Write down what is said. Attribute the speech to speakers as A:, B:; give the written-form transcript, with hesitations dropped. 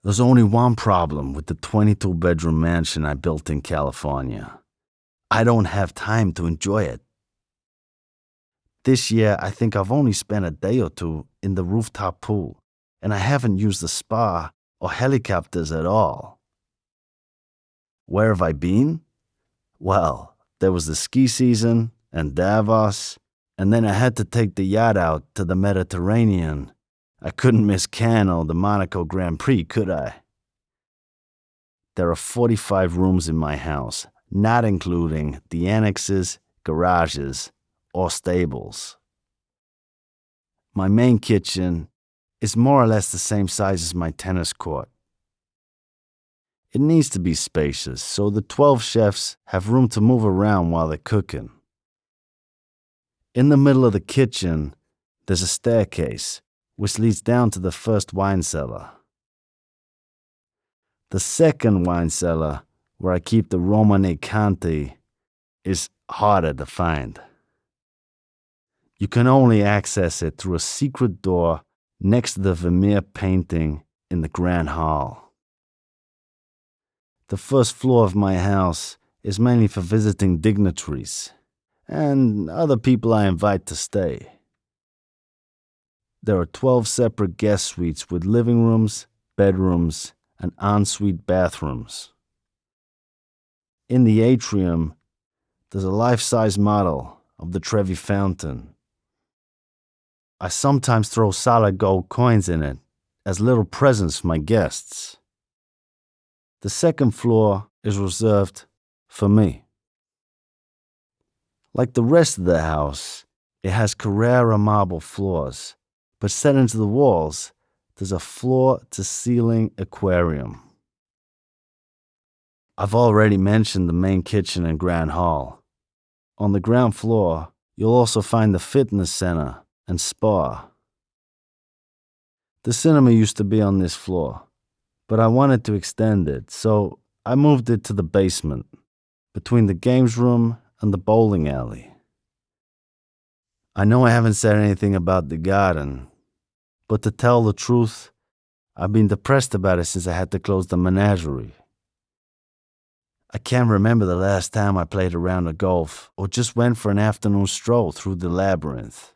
A: There's only one problem with the 22-bedroom mansion I built in California. I don't have time to enjoy it. This year, I think I've only spent a day or two in the rooftop pool, and I haven't used the spa or helicopters at all. Where have I been? Well, there was the ski season and Davos, and then I had to take the yacht out to the Mediterranean. I couldn't miss Cannes or the Monaco Grand Prix, could I? There are 45 rooms in my house, not including the annexes, garages, or stables. My main kitchen is more or less the same size as my tennis court. It needs to be spacious, so the 12 chefs have room to move around while they're cooking. In the middle of the kitchen, there's a staircase, which leads down to the first wine cellar. The second wine cellar, where I keep the Romanée-Conti, is harder to find. You can only access it through a secret door next to the Vermeer painting in the Grand Hall. The first floor of my house is mainly for visiting dignitaries and other people I invite to stay. There are 12 separate guest suites with living rooms, bedrooms, and ensuite bathrooms. In the atrium, there's a life-size model of the Trevi Fountain. I sometimes throw solid gold coins in it as little presents for my guests. The second floor is reserved for me. Like the rest of the house, it has Carrara marble floors, but set into the walls, there's a floor-to-ceiling aquarium. I've already mentioned the main kitchen and grand hall. On the ground floor, you'll also find the fitness center and spa. The cinema used to be on this floor, but I wanted to extend it, so I moved it to the basement, between the games room and the bowling alley. I know I haven't said anything about the garden, but to tell the truth, I've been depressed about it since I had to close the menagerie. I can't remember the last time I played a round of golf or just went for an afternoon stroll through the labyrinth.